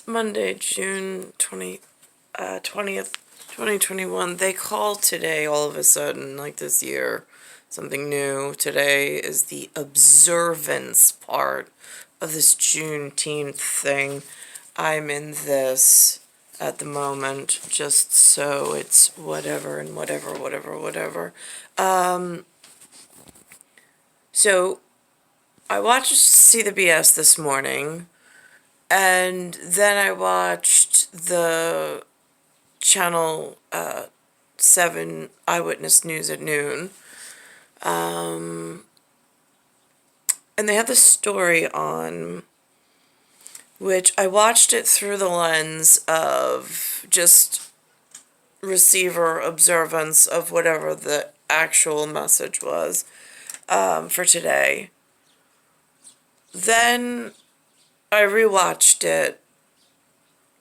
Monday, June 20th, 2021. They call today all of a sudden, like this year, something new. Today is the observance part of this Juneteenth thing. I'm in this at the moment, just so it's whatever and whatever. So I watched See the BS this morning. And then I watched the Channel 7 Eyewitness News at noon. And they had the story on, which I watched it through the lens of just receiver observance of whatever the actual message was for today. Then I rewatched it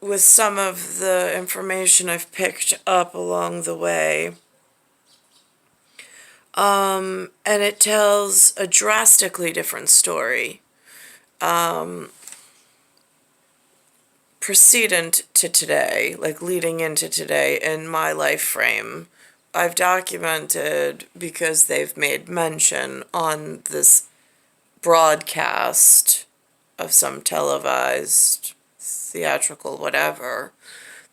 with some of the information I've picked up along the way. And it tells a drastically different story. Precedent to today, like leading into today in my life frame, I've documented because they've made mention on this broadcast of some televised, theatrical, whatever.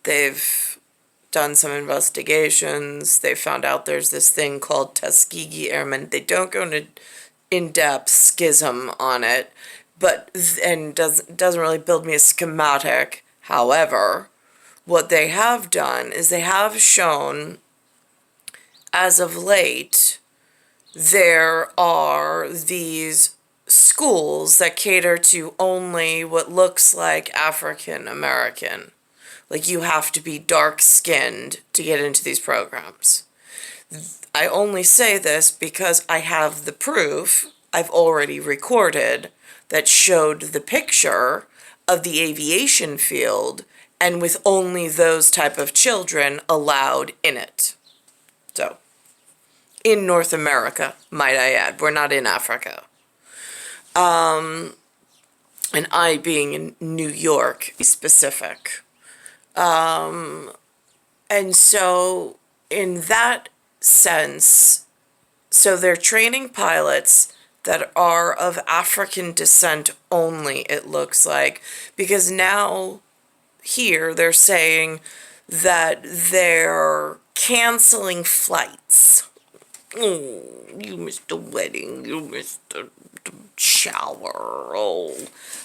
They've done some investigations. They found out there's this thing called Tuskegee Airmen. They don't go into in-depth schism on it, and doesn't really build me a schematic. However, what they have done is they have shown, as of late, there are these schools that cater to only what looks like African American. Like, you have to be dark-skinned to get into these programs. I only say this because I have the proof I've already recorded that showed the picture of the aviation field, and with only those type of children allowed in it. So, in North America, might I add. We're not in Africa. And I being in New York specific. And so in that sense, so they're training pilots that are of African descent only, it looks like, because now here they're saying that they're canceling flights. Oh, you missed the wedding, you missed the shower. Oh,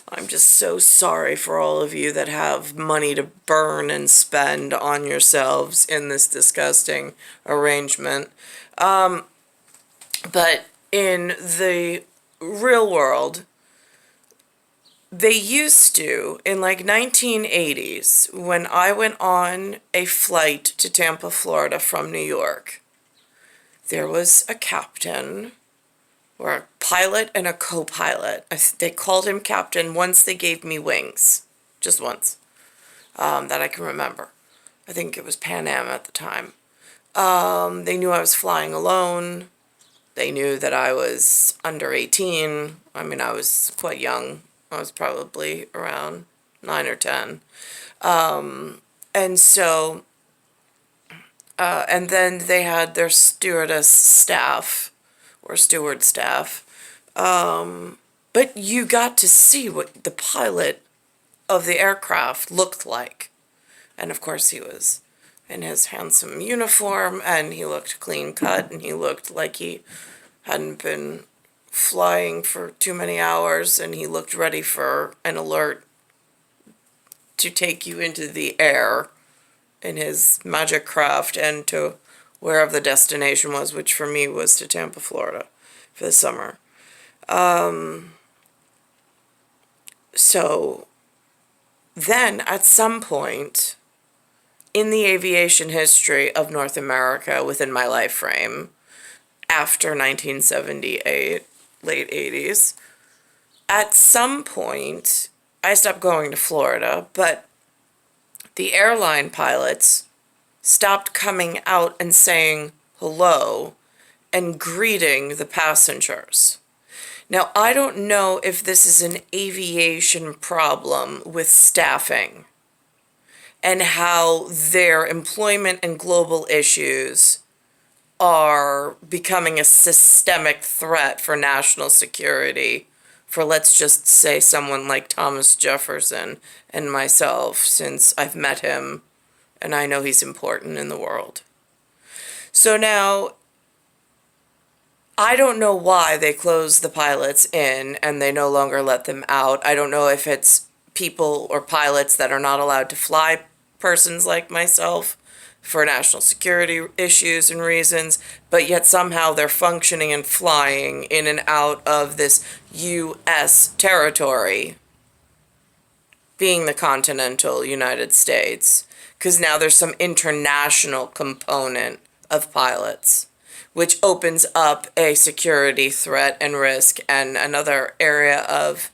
I'm just so sorry for all of you that have money to burn and spend on yourselves in this disgusting arrangement. But in the real world, they used to, in like 1980s, when I went on a flight to Tampa, Florida from New York, there was a captain, or a pilot and a co-pilot. They called him captain once they gave me wings. Just once. That I can remember. I think it was Pan Am at the time. They knew I was flying alone. They knew that I was under 18. I mean, I was quite young. I was probably around 9 or 10. And so, and then they had their stewardess staff, or steward staff, but you got to see what the pilot of the aircraft looked like. And of course he was in his handsome uniform, and he looked clean cut, and he looked like he hadn't been flying for too many hours, and he looked ready for an alert to take you into the air in his magic craft and to wherever the destination was, which for me was to Tampa, Florida, for the summer. So then at some point in the aviation history of North America within my life frame, after 1978, late 80s, at some point I stopped going to Florida, but the airline pilots stopped coming out and saying hello and greeting the passengers. Now, I don't know if this is an aviation problem with staffing and how their employment and global issues are becoming a systemic threat for national security for, let's just say, someone like Thomas Jefferson and myself, since I've met him and I know he's important in the world. So now, I don't know why they closed the pilots in and they no longer let them out. I don't know if it's people or pilots that are not allowed to fly persons like myself for national security issues and reasons, but yet somehow they're functioning and flying in and out of this U.S. territory, being the continental United States, because now there's some international component of pilots, which opens up a security threat and risk and another area of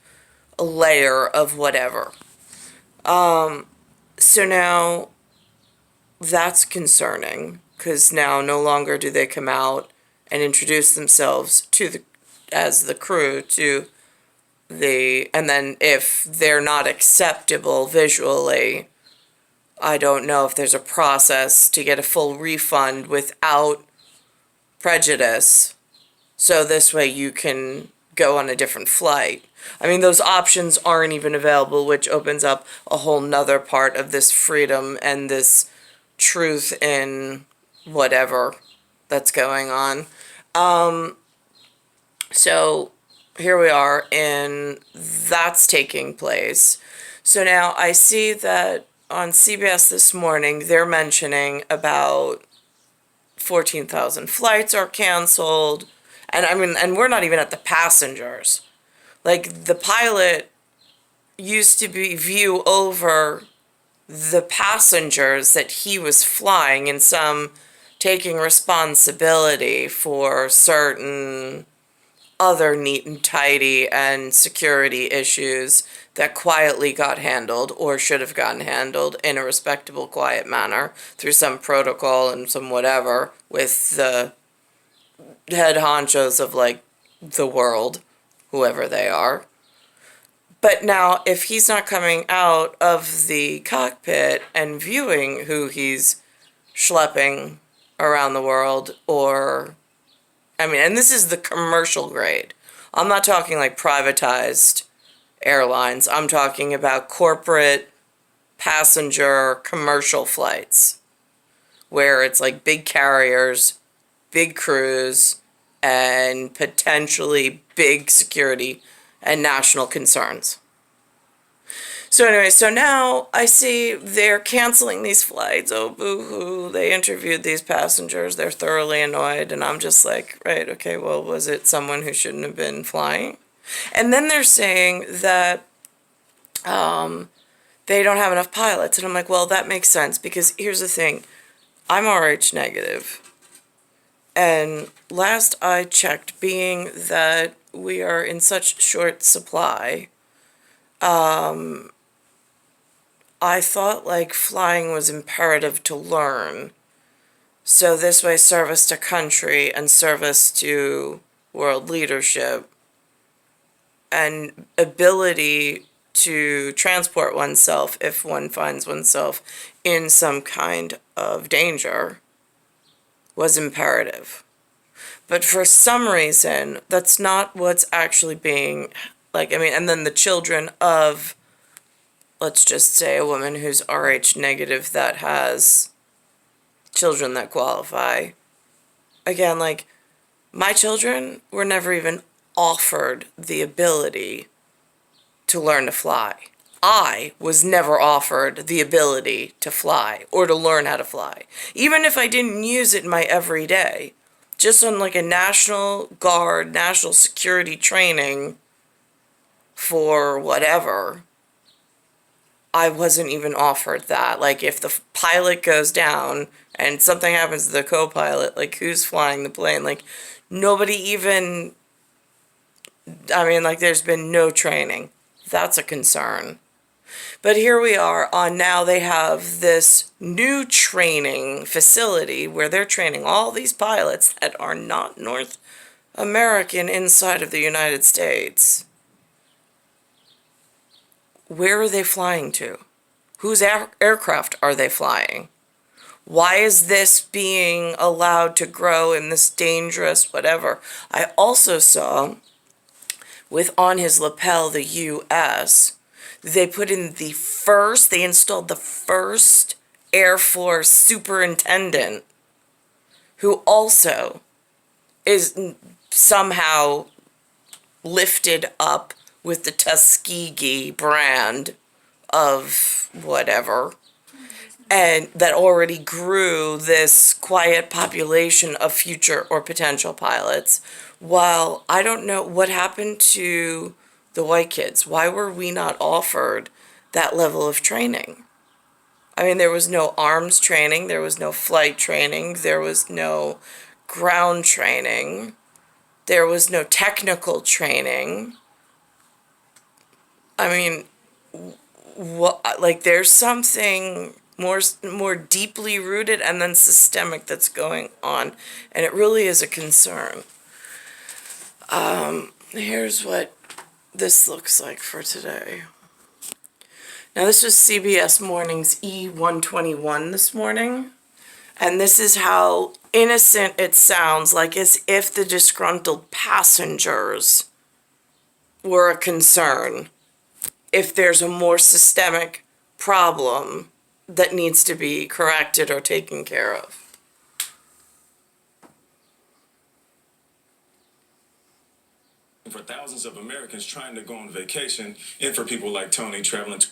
a layer of whatever. So now that's concerning, because now no longer do they come out and introduce themselves to the as the crew to the, and then if they're not acceptable visually, I don't know if there's a process to get a full refund without prejudice, so this way you can go on a different flight. I mean, those options aren't even available, which opens up a whole nother part of this freedom and this truth in whatever that's going on. So here we are, and that's taking place. So now I see that on CBS this morning, they're mentioning about 14,000 flights are canceled. And I mean, and we're not even at the passengers. Like, the pilot used to be view over the passengers that he was flying, and some taking responsibility for certain other neat and tidy and security issues that quietly got handled or should have gotten handled in a respectable, quiet manner through some protocol and some whatever with the head honchos of, like, the world, whoever they are. But now, if he's not coming out of the cockpit and viewing who he's schlepping around the world, or, I mean, and this is the commercial grade. I'm not talking like privatized airlines. I'm talking about corporate passenger commercial flights, where it's like big carriers, big crews, and potentially big security and national concerns. So anyway, so now I see they're canceling these flights. Oh, boo-hoo. They interviewed these passengers. They're thoroughly annoyed. And I'm just like, right, okay, well, was it someone who shouldn't have been flying? And then they're saying that they don't have enough pilots. And I'm like, well, that makes sense, because here's the thing. I'm RH negative. And last I checked, being that we are in such short supply, I thought like flying was imperative to learn. So this way, service to country and service to world leadership and ability to transport oneself if one finds oneself in some kind of danger was imperative. But for some reason, that's not what's actually being, like, I mean, and then the children of, let's just say, a woman who's RH negative that has children that qualify. Again, like, my children were never even offered the ability to learn to fly. I was never offered the ability to fly or to learn how to fly. Even if I didn't use it in my everyday, just on like a National Guard, national security training for whatever, I wasn't even offered that. Like, if the pilot goes down and something happens to the co-pilot, like, who's flying the plane? Like, nobody even, I mean, like, there's been no training. That's a concern. But here we are on, now they have this new training facility where they're training all these pilots that are not American inside of the United States, where are they flying to? Whose aircraft are they flying? Why is this being allowed to grow in this dangerous whatever? I also saw with on his lapel the U.S., they put in they installed the first Air Force superintendent who also is somehow lifted up with the Tuskegee brand of whatever, and that already grew this quiet population of future or potential pilots. While I don't know what happened to the white kids. Why were we not offered that level of training? I mean, there was no arms training, there was no flight training, there was no ground training, there was no technical training. I mean, there's something more deeply rooted and then systemic that's going on, and it really is a concern. Here's what this looks like for today. Now, this was CBS Morning's E121 this morning, and this is how innocent it sounds, like as if the disgruntled passengers were a concern, if there's a more systemic problem that needs to be corrected or taken care of. For thousands of Americans trying to go on vacation, and for people like Tony traveling to...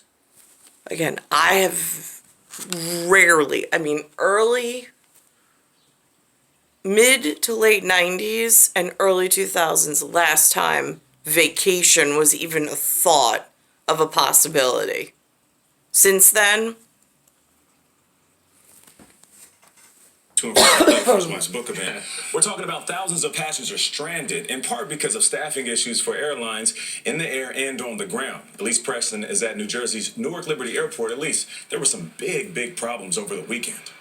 Again, I have rarely, mid to late 90s and early 2000s, last time vacation was even a thought of a possibility. Since then, to and from the First Watch book event. We're talking about thousands of passengers stranded, in part because of staffing issues for airlines in the air and on the ground. Elise Preston is at New Jersey's Newark Liberty Airport. Elise, there were some big problems over the weekend.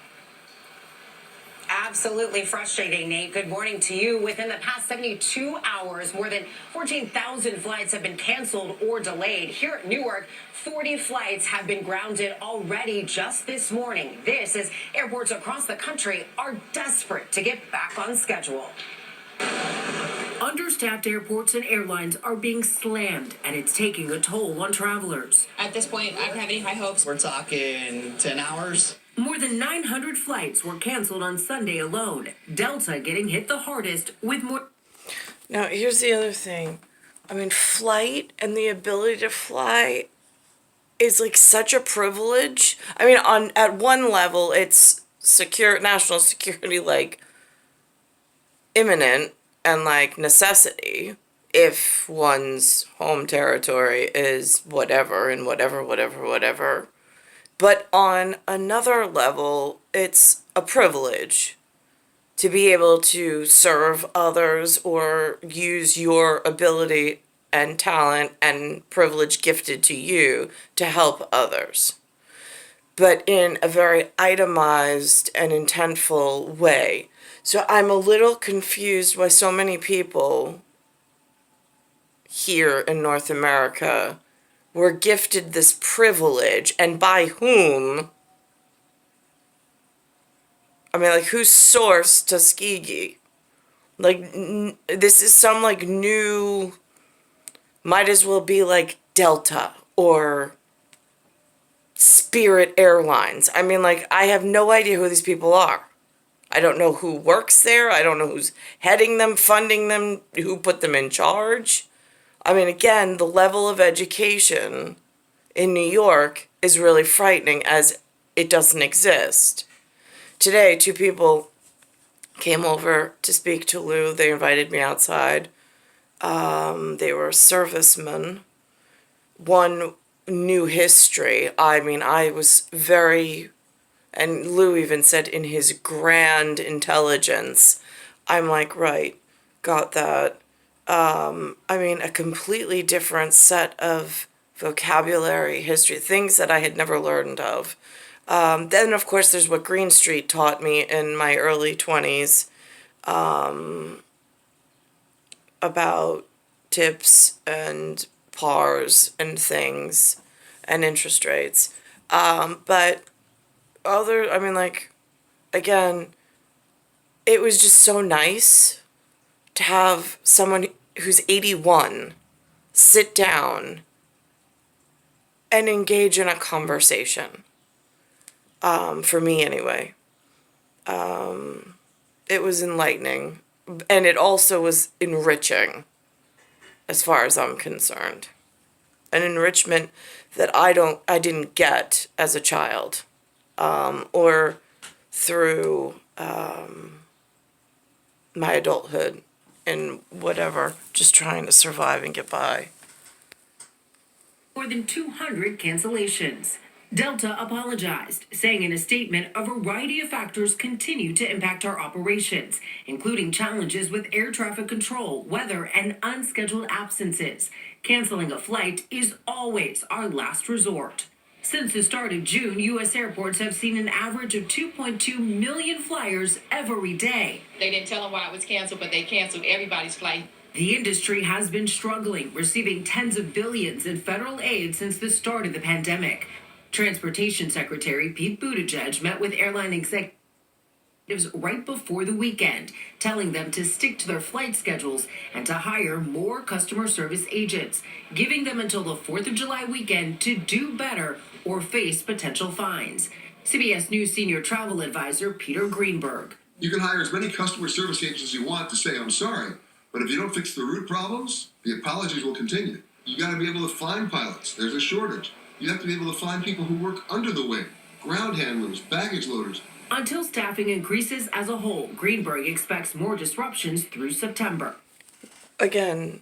Absolutely frustrating, Nate. Good morning to you. Within the past 72 hours, more than 14,000 flights have been canceled or delayed. Here at Newark, 40 flights have been grounded already just this morning. This as airports across the country are desperate to get back on schedule. Understaffed airports and airlines are being slammed, and it's taking a toll on travelers. At this point, I don't have any high hopes. We're talking 10 hours. More than 900 flights were canceled on Sunday alone. Delta getting hit the hardest with more. now here's the other thing. Flight and the ability to fly is like such a privilege. At one level, it's national security, like imminent and like necessity if one's home territory is whatever and whatever. But on another level, it's a privilege to be able to serve others or use your ability and talent and privilege gifted to you to help others, but in a very itemized and intentful way. So I'm a little confused why so many people here in North America were gifted this privilege, and by whom? Who sourced Tuskegee? This is some new, might as well be like Delta or Spirit Airlines. I have no idea who these people are. I don't know who works there. I don't know who's heading them, funding them, who put them in charge. Again, the level of education in New York is really frightening, as it doesn't exist. Today, 2 people came over to speak to Lou. They invited me outside. They were servicemen. One knew history. I was very, and Lou even said in his grand intelligence, I'm like, right, got that. A completely different set of vocabulary, history, things that I had never learned of. Then, of course, there's what Green Street taught me in my early 20s. about tips and pars and things and interest rates. But again, it was just so nice to have someone who's 81 sit down and engage in a conversation. For me, anyway. It was enlightening. And it also was enriching, as far as I'm concerned. An enrichment that I didn't get as a child, or through my adulthood and whatever, just trying to survive and get by. More than 200 cancellations. Delta apologized, saying in a statement a variety of factors continue to impact our operations, including challenges with air traffic control, weather, and unscheduled absences. Canceling a flight is always our last resort. Since the start of June, U.S. airports have seen an average of 2.2 million flyers every day. They didn't tell them why it was canceled, but they canceled everybody's flight. The industry has been struggling, receiving tens of billions in federal aid since the start of the pandemic. Transportation Secretary Pete Buttigieg met with airline executives right before the weekend, telling them to stick to their flight schedules and to hire more customer service agents, giving them until the 4th of July weekend to do better or face potential fines. CBS News senior travel advisor Peter Greenberg. You can hire as many customer service agents as you want to say, I'm sorry, but if you don't fix the root problems, the apologies will continue. You got to be able to find pilots. There's a shortage. You have to be able to find people who work under the wing, ground handlers, baggage loaders. Until staffing increases as a whole, Greenberg expects more disruptions through September. Again,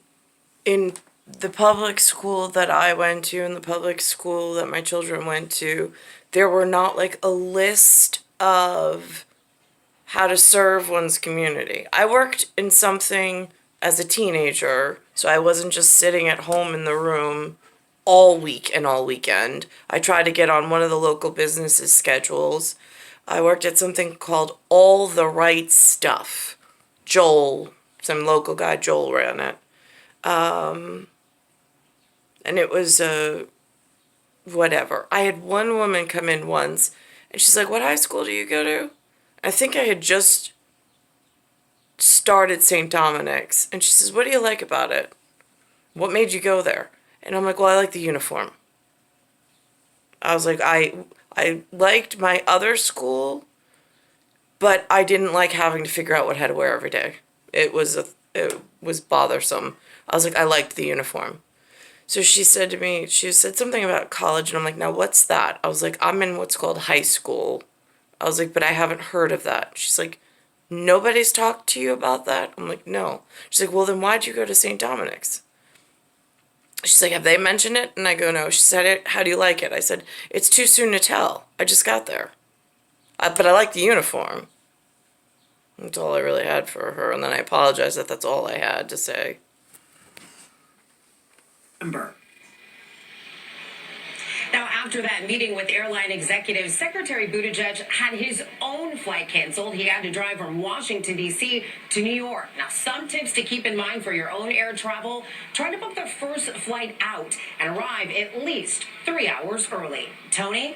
in the public school that I went to and the public school that my children went to, there were not like a list of how to serve one's community. I worked in something as a teenager, so I wasn't just sitting at home in the room all week and all weekend. I tried to get on one of the local businesses' schedules. I worked at something called All the Right Stuff. Joel, some local guy, Joel ran it. And it was whatever. I had one woman come in once, and she's like, what high school do you go to? I think I had just started St. Dominic's. And she says, what do you like about it? What made you go there? And I'm like, well, I like the uniform. I was like, I liked my other school, but I didn't like having to figure out what I had to wear every day. It was bothersome. I was like, I liked the uniform. So she said to me, she said something about college, and I'm like, now what's that? I was like, I'm in what's called high school. I was like, but I haven't heard of that. She's like, nobody's talked to you about that? I'm like, no. She's like, well, then why'd you go to St. Dominic's? She's like, have they mentioned it? And I go, no. She said, how do you like it? I said, it's too soon to tell. I just got there. But I like the uniform. That's all I really had for her. And then I apologized that that's all I had to say. Now, after that meeting with airline executives, Secretary Buttigieg had his own flight canceled. He had to drive from Washington, D.C. to New York. Now, some tips to keep in mind for your own air travel. Try to book the first flight out and arrive at least 3 hours early. Tony?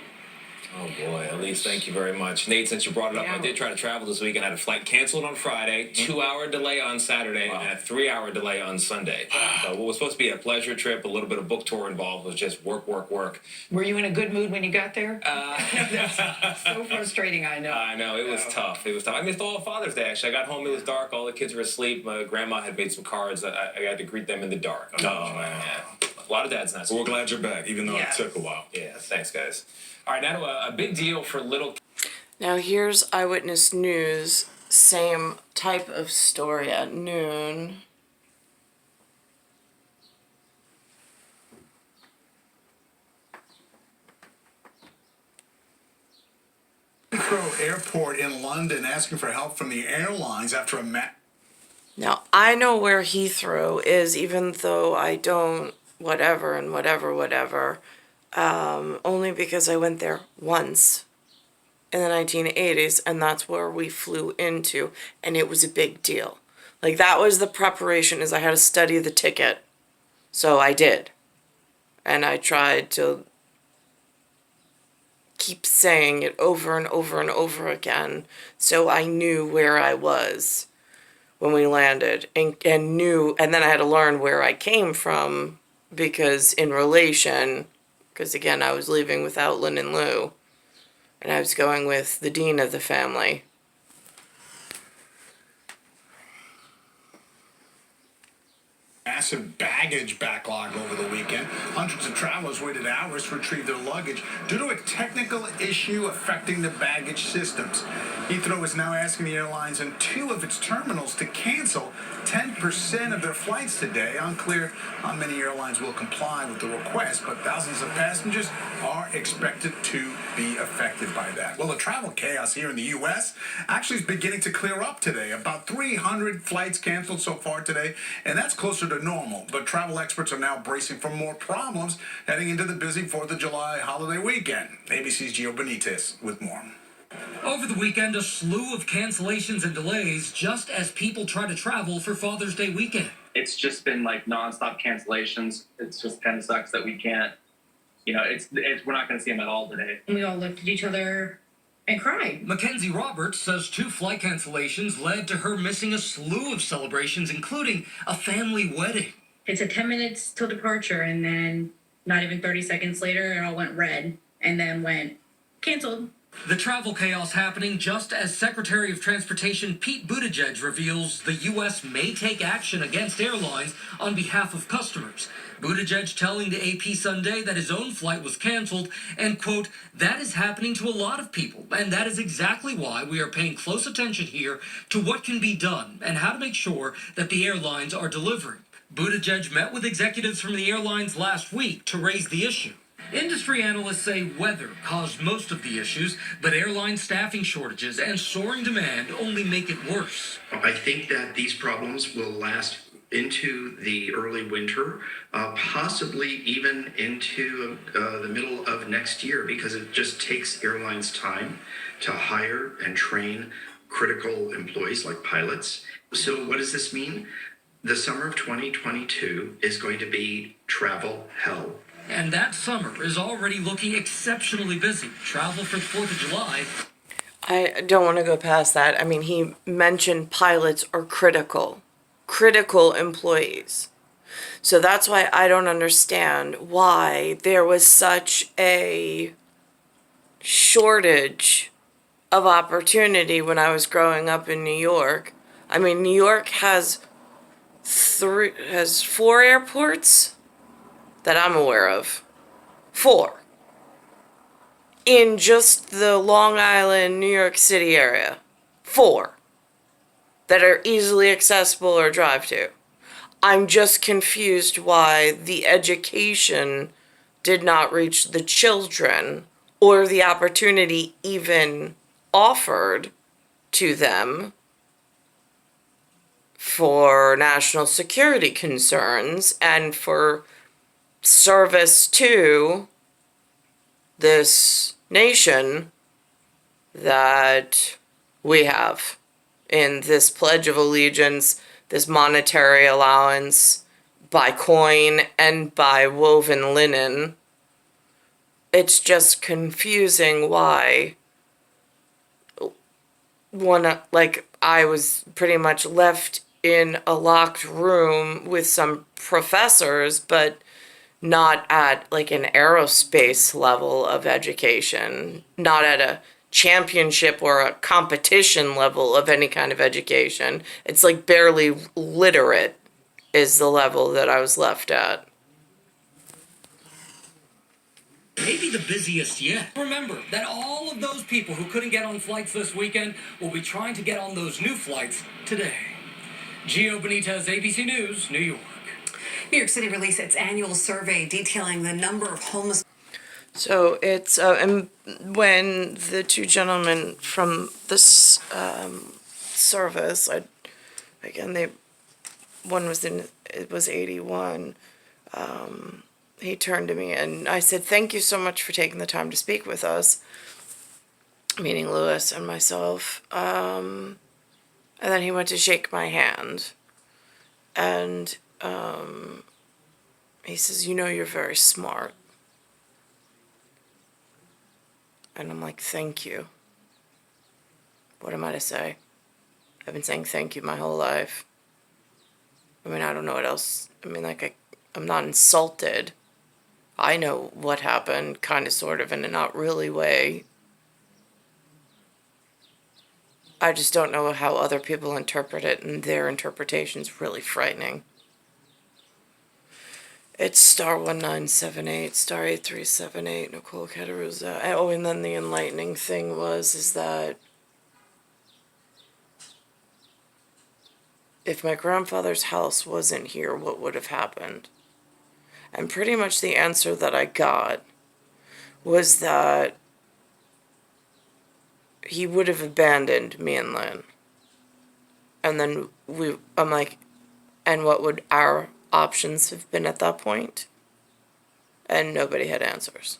Oh boy, Elise, thank you very much. Nate, since you brought it up, I did try to travel this week and had a flight canceled on Friday, 2-hour delay on Saturday, and a 3-hour delay on Sunday. So what was supposed to be a pleasure trip, a little bit of book tour involved, was just work. Were you in a good mood when you got there? That's so frustrating, I know. I know, it was tough. I missed all of Father's Day, actually. I got home, it was dark, all the kids were asleep. My grandma had made some cards. I had to greet them in the dark. Oh, man. Yeah. A lot of dads not. Well, we're glad you're back, even though it took a while. Yeah, thanks, guys. All right, now to a big deal for little. Now here's Eyewitness News, same type of story at noon. Heathrow Airport in London asking for help from the airlines after a Now, I know where Heathrow is, even though I don't whatever. Only because I went there once in the 1980s, and that's where we flew into, and it was a big deal. Like, that was the preparation, is I had to study the ticket. So I did. And I tried to keep saying it over and over and over again so I knew where I was when we landed and then I had to learn where I came from because again, I was leaving without Lynn and Lou and I was going with the dean of the family. Massive baggage backlog over the weekend. Hundreds of travelers waited hours to retrieve their luggage due to a technical issue affecting the baggage systems. Heathrow is now asking the airlines in 2 of its terminals to cancel 10% of their flights today. Unclear how many airlines will comply with the request, but thousands of passengers are expected to be affected by that. Well, the travel chaos here in the U.S. actually is beginning to clear up today. About 300 flights canceled so far today, and that's closer to normal. But travel experts are now bracing for more problems heading into the busy 4th of July holiday weekend. ABC's Gio Benitez with more. Over the weekend, a slew of cancellations and delays just as people try to travel for Father's Day weekend. It's just been like nonstop cancellations. It's just kind of sucks that we can't, we're not going to see them at all today. We all looked at each other and cried. Mackenzie Roberts says 2 flight cancellations led to her missing a slew of celebrations, including a family wedding. It took 10 minutes till departure, and then not even 30 seconds later, it all went red and then went canceled. The travel chaos happening just as Secretary of Transportation Pete Buttigieg reveals the U.S. may take action against airlines on behalf of customers. Buttigieg telling the AP Sunday that his own flight was canceled and, quote, that is happening to a lot of people, and that is exactly why we are paying close attention here to what can be done and how to make sure that the airlines are delivering. Buttigieg met with executives from the airlines last week to raise the issue. Industry analysts say weather caused most of the issues, but airline staffing shortages and soaring demand only make it worse. I think that these problems will last into the early winter, possibly even into the middle of next year, because it just takes airlines time to hire and train critical employees like pilots. So what does this mean? The summer of 2022 is going to be travel hell. And that summer is already looking exceptionally busy. Travel for the 4th of July. I don't want to go past that. I mean, he mentioned pilots are critical employees. So that's why I don't understand why there was such a shortage of opportunity when I was growing up in New York. I mean, New York has 4 airports that I'm aware of. 4. In just the Long Island, New York City area. 4. That are easily accessible or drive to. I'm just confused why the education did not reach the children or the opportunity even offered to them for national security concerns and for service to this nation that we have in this Pledge of Allegiance, this monetary allowance by coin and by woven linen. It's just confusing why I was pretty much left in a locked room with some professors, but not at like an aerospace level of education, not at a championship or a competition level of any kind of education. It's like barely literate is the level that I was left at. Maybe the busiest yet. Remember that all of those people who couldn't get on flights this weekend will be trying to get on those new flights today. Gio Benitez, ABC News, New York. New York City released its annual survey detailing the number of homeless. So it's and when the 2 gentlemen from this service, one was it was 81. He turned to me and I said, "Thank you so much for taking the time to speak with us," meaning Lewis and myself. And then he went to shake my hand. And he says, you know, you're very smart. And I'm like, thank you. What am I to say? I've been saying thank you my whole life. I mean, I don't know what else. I mean, like, I'm not insulted. I know what happened, kind of, sort of, in a not really way. I just don't know how other people interpret it, and their interpretation's really frightening. It's star 1978, star 8378, Nicole Cattaruzza. Oh, and then the enlightening thing is that if my grandfather's house wasn't here, what would have happened? And pretty much the answer that I got was that he would have abandoned me and Lynn. And then I'm like, and what would our options have been at that point? And nobody had answers.